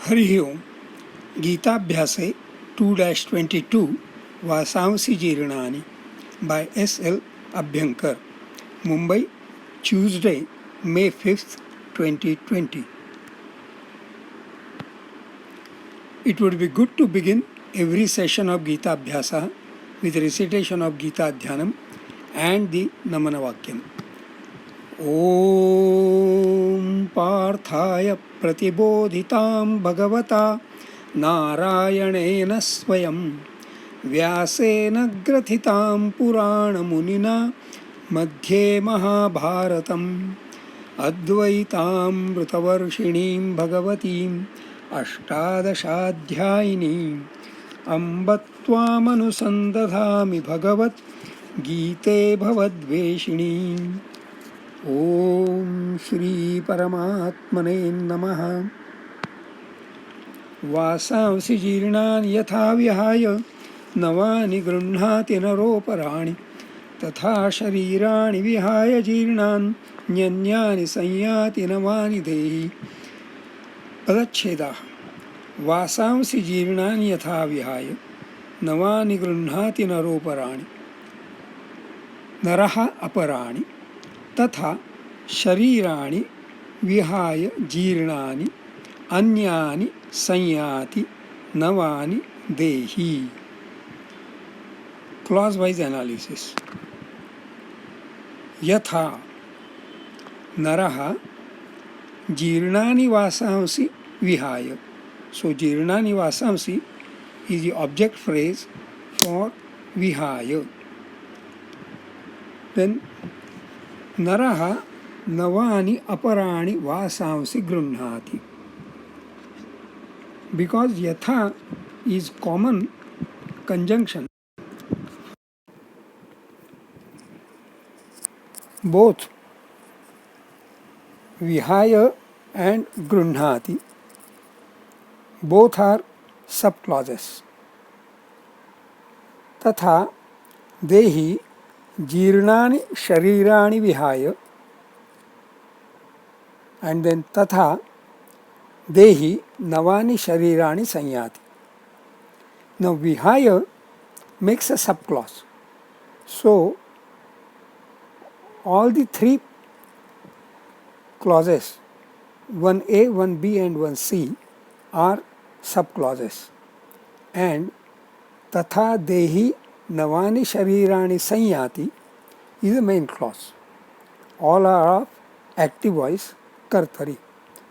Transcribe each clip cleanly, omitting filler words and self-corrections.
Hari Om. गीताभ्यासे 2-22 वासांसी जीर्णानि by S.L. Abhyankar. Mumbai, Tuesday, May 5th, 2020. It would be good to begin every session of Gita Abhyasa with recitation of Gita Dhyanam and the Namana Vakyam. Om Parthaya Pratibodhitam Bhagavata Narayanena Swayam Vyasena Grathitam Purana Munina Madhye Mahabharatam Advaitam Vritavarshinim Bhagavatim Ashtadashadhyayinim Amba Tvamanusandadhami Bhagavat Gite Bhavadveshinim. Om Shri Paramatmane Namaha. Vasansi जीर्णानि यथा विहाय नवानि गृह्णाति नरोपराणि तथा शरीराणि विहाय जीर्णान् न्यन्यानि संयाति नवानि देहि. पदच्छेदाः. वासांसि जीर्णानि यथा विहाय नवानि गृह्णाति नरोपराणि नरः अपराणि तथा शरीराणि विहाय जीर्णानि अन्यानि संयाति नवानि देहि. Clause wise analysis. यथा नरः जीर्णानि वासांसि विहाय. So जीर्णानि वासांसि is the object phrase for vihaya. Then नरः नवानि अपराणि वासांसि गृह्णाति. Because yatha is common conjunction, both vihaya and grunhati both are subclauses. Tatha dehi जीर्णानि शरीराणि विहाय, and then tatha dehi navani sharirani sanyati. Now vihaya makes a subclause. So all the three clauses 1a, 1b and 1c are subclauses, and tatha dehi navani sharirani sanyati is the main clause. All are of active voice kartari.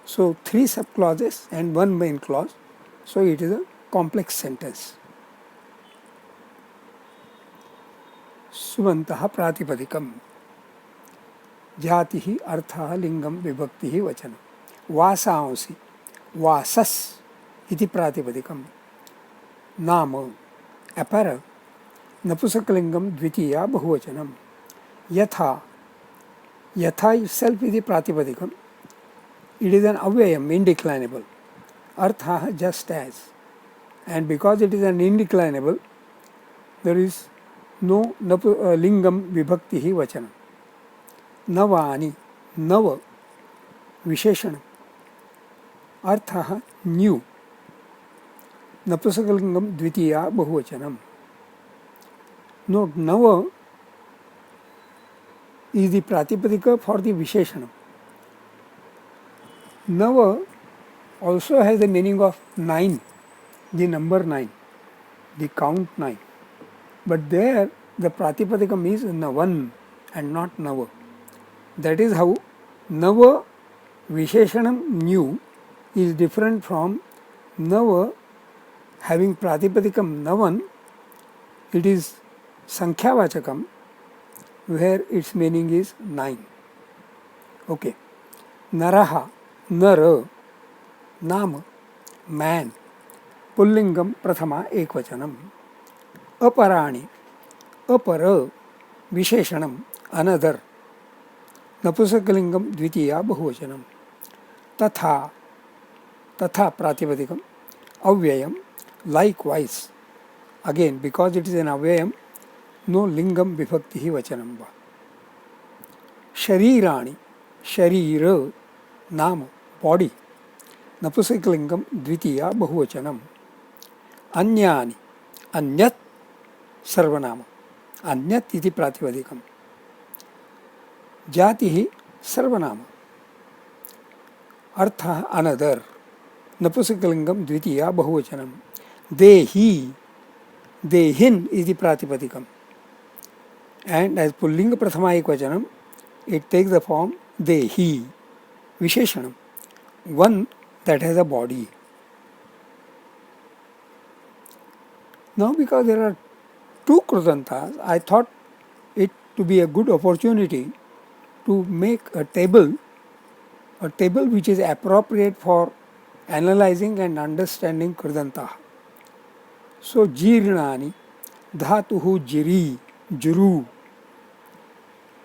So three subclauses and one main clause. So it is a complex sentence. Sumantah pratipadikam. Jatihi artha lingam vibhaktihi vachanam. Vasaansi. Vasas iti pratipadikam. Nama. Apara. Napusakalingam dvitiya bahuvachanam. Yatha. Yatha itself is the pratipadikam. It is an avyayam, indeclinable. Artha, just as. And because it is an indeclinable, there is no lingam vibhaktihi vachanam. Navani, nava, visheshana. Artha, new. Napusakalingam dvitiya bahuvachanam. No, nava is the pratipadika for the visheshanam. Nava also has the meaning of 9, the number 9, the count 9. But there the pratipadikam is navan and not nava. That is how nava visheshanam new is different from nava having pratipadikam navan. It is sankhyavachakam where its meaning is 9. Okay. Naraha. Nara, Nama, man, Pullingam Prathama Ekvachanam. Aparani, Apara, Visheshanam, another. Napusakalingam Dvitiya Bahuvachanam. Tatha, Tatha Pratipadikam, Avyayam, likewise. Again, because it is an avyayam, no lingam vibhaktihi vachanam. Sharirani, Sharira, Nama, body. नपुंसकलिंगम द्वितीया बहुवचनम. अन्यानि, अन्यत् सर्वनाम, अन्यत् इति प्रातिपदिकम. जातिः सर्वनाम, अर्थः another, नपुंसकलिंगम द्वितीया बहुवचनम. देही, देहिन इति प्रातिपदिकम. And as pullinga prathama ekvachanam, it takes the form dehi, visheshanam, one that has a body. Now, because there are two krudantas, I thought it to be a good opportunity to make a table which is appropriate for analyzing and understanding krudanta. So, jirnani, dhatuhu jiri, juru,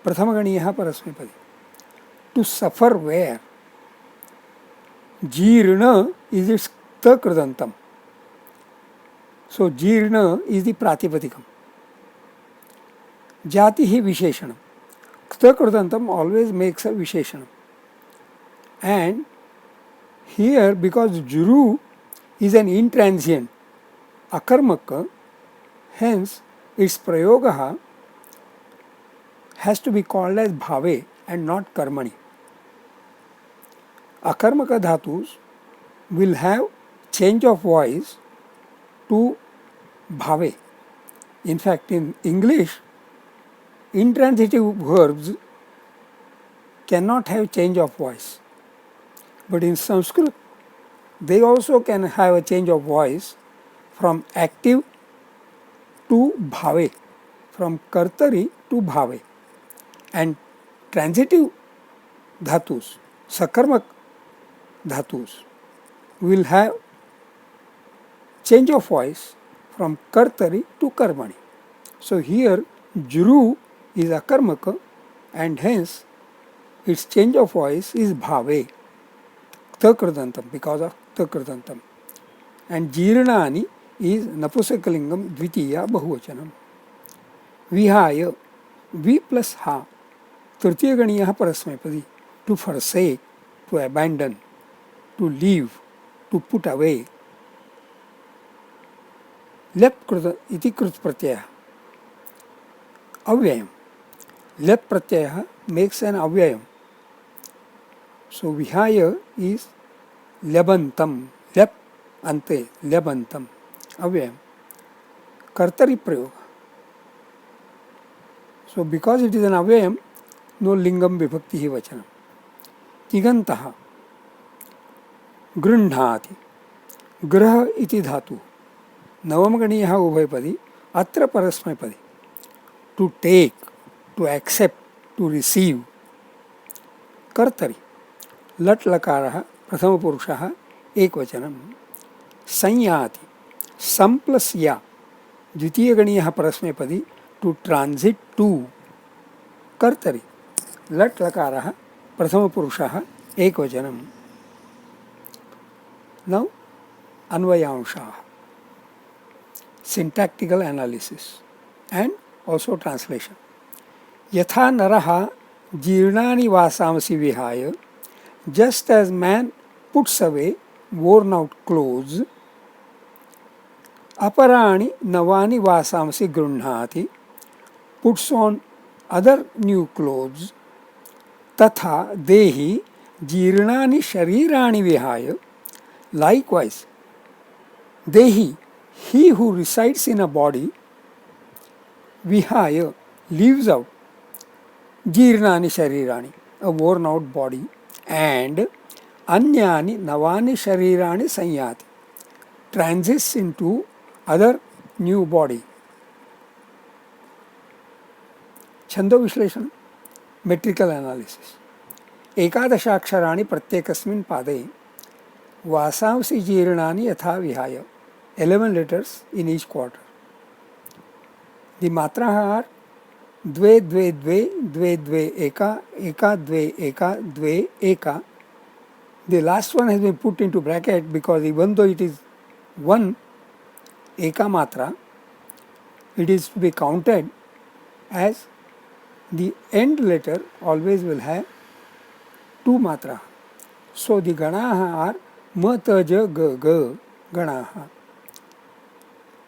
प्रथमगणीयः परस्मैपदी. To suffer wear, जीर्ण is it's क्त कृदंतम. So जीर्ण is the प्रातिपदिकम. जाति ही विशेषणम. क्त कृदंतम ऑलवेज मेक्स अ विशेषणम. एंड हियर बिकॉज जुरु इज एन इंट्रांसिएंट अकर्मक, हेंस इट्स प्रयोगः has to be called as bhave and not karmani. Akarmaka dhatus will have change of voice to bhave. In fact, in English, intransitive verbs cannot have change of voice. But in Sanskrit, they also can have a change of voice from active to bhave, from kartari to bhave. And transitive dhatus, sakarmak dhatus, will have change of voice from kartari to karmani. So here juru is akarmaka and hence its change of voice is bhave, takrudantam, because of takrudantam. And jirnani is napusakalingam dvitiya bahuvachanam. Vihaya, vi plus ha, तृतीय गणीयः परस्मैपदी. To forsake, to abandon, to leave, to put away. लेप कृत इति कृत प्रत्ययः. अव्ययम, लेप प्रत्ययः makes an अव्ययम. So विहाय is लेबंतम, लेप अन्ते लेबंतम, अव्ययम. कर्तरि प्रयोग. So because it is an अव्ययम, नो लिंगम विभक्ति ही वचनम. तिगंतः, गृह्णाति, गृह इति धातु, नवमगणीयः उभयपदी, अत्र परस्मैपदी. To take, to accept, to receive. कर्तरि, लट् लकारः प्रथमपुरुषः एकवचनम. संयाति, सम प्लस या, द्वितीयगणीयः परस्मैपदी. To transit to. कर्तरि, लट् लकारः प्रथमपुरुषः एकवचनम. नौ अन्वयांशाः, syntactical analysis and also translation. यथा नरः जीर्णानि वासांसि विहाय, just as man puts away worn out clothes, अपराणि नवानि वासांसि गृह्णाति, puts on other new clothes, तथा देहि जीर्णानि शरीराणि विहाय, likewise देहि, he who resides in a body, vihaya, leaves out, जीर्णानि शरीराणि, a worn out body, and अन्यानि नवानि शरीराणि संयाति, transits into other new body. छंदो विश्लेषण, metrical analysis. एकादशाक्षराणि प्रत्येकस्मिन् पादे, वासांसि जीर्णानि यथा विहाय, 11 letters in each quarter. The matraः are द्वे द्वे द्वे द्वे द्वे एका एका द्वे एका द्वे eka. The last one has been put into bracket because even though it is one eka matra, it is to be counted as the end letter always will have two matra. So the ganaः are म त ज ग ग गणाः.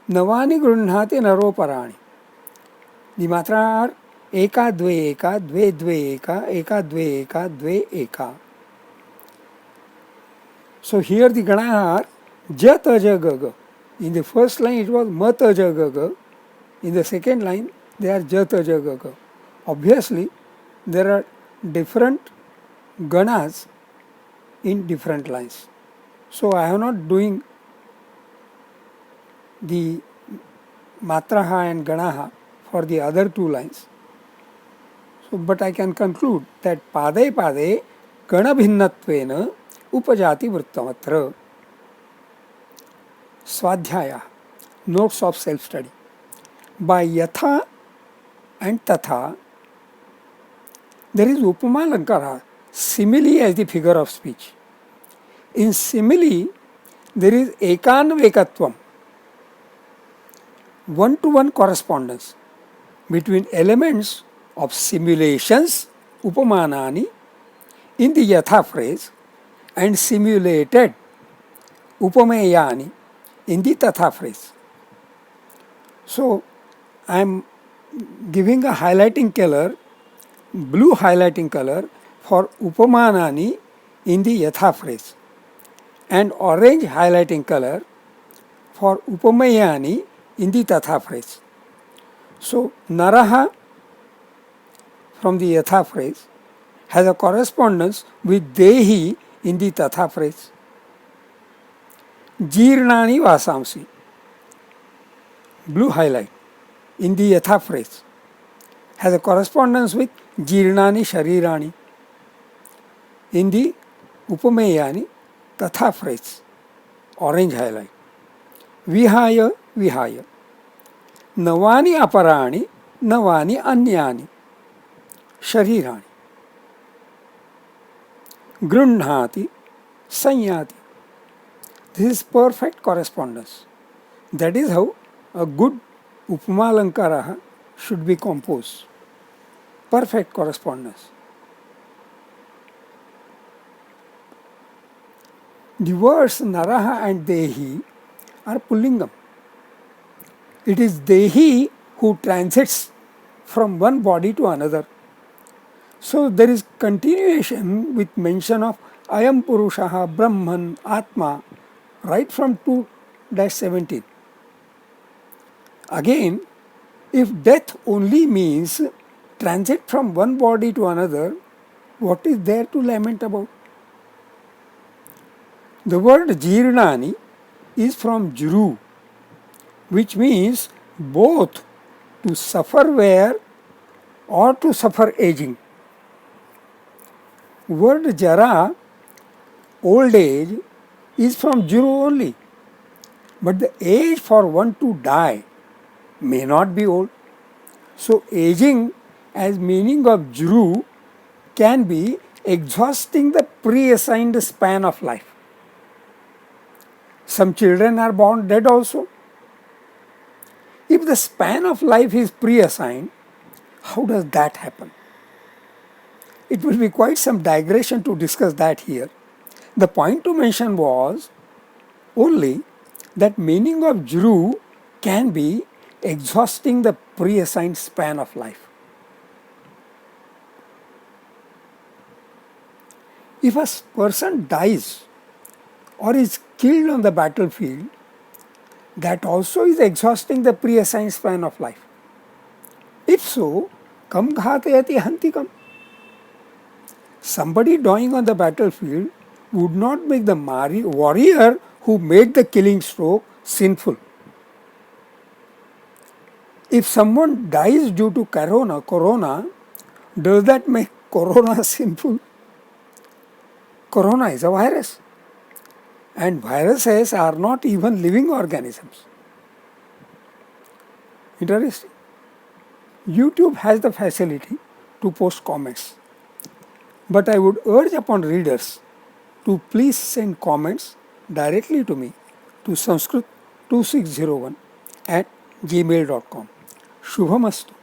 नवानि गृह्णाति नरोपराणि. The matra are eka dve eka, dve dve eka, eka dve eka, dve eka. So here the gana are ja ta ja ga ga. In the first line it was ma ta ja ga ga. In the second line they are ja ta ja ga ga. Obviously there are different ganas in different lines. So I am not doing the matraha and ganaha for the other two lines. So, but I can conclude that pade pade gana bhinnattvena upajati vrittamatra. Swadhyaya, notes of self-study. By yatha and tatha, there is upama lankara, simile as the figure of speech. In simile, there is ekanvekatvam, one-to-one correspondence between elements of simulations, upamanani, in the yatha phrase, and simulated, upameyani, in the tatha phrase. So, I am giving a highlighting color, blue highlighting color for upamanani in the yatha phrase, and orange highlighting color for upamayani in the tatha phrase. So, naraha from the yatha phrase has a correspondence with dehi in the tatha phrase. Jirnani vasamsi, blue highlight, in the yatha phrase has a correspondence with jirnani sharirani in the upameyani tatha phrase, orange highlight. Vihaya vihaya, navani aparani, navani anyani sharirani. Grunhati sanyati. This is perfect correspondence. That is how a good upamalankara should be composed. Perfect correspondence. The words naraha and dehi are pullingam. It is dehi who transits from one body to another. So there is continuation with mention of ayam purushaha, Brahman, Atma, right from 2-17. Again, if death only means transit from one body to another, what is there to lament about? The word jirnani is from juru, which means both to suffer wear or to suffer aging. Word jara, old age, is from juru only, but the age for one to die may not be old. So aging as meaning of juru can be exhausting the pre-assigned span of life. Some children are born dead also. If the span of life is pre-assigned, how does that happen? It will be quite some digression to discuss that here. The point to mention was only that meaning of juru can be exhausting the pre-assigned span of life. If a person dies or is killed on the battlefield, that also is exhausting the pre-assigned span of life. If so, kam ghatayati hantikam. Somebody dying on the battlefield would not make the warrior who made the killing stroke sinful. If someone dies due to corona, does that make corona sinful? Corona is a virus, and viruses are not even living organisms. Interesting. YouTube has the facility to post comments, but I would urge upon readers to please send comments directly to me to sanskrit2601 @gmail.com. Shubhamastu.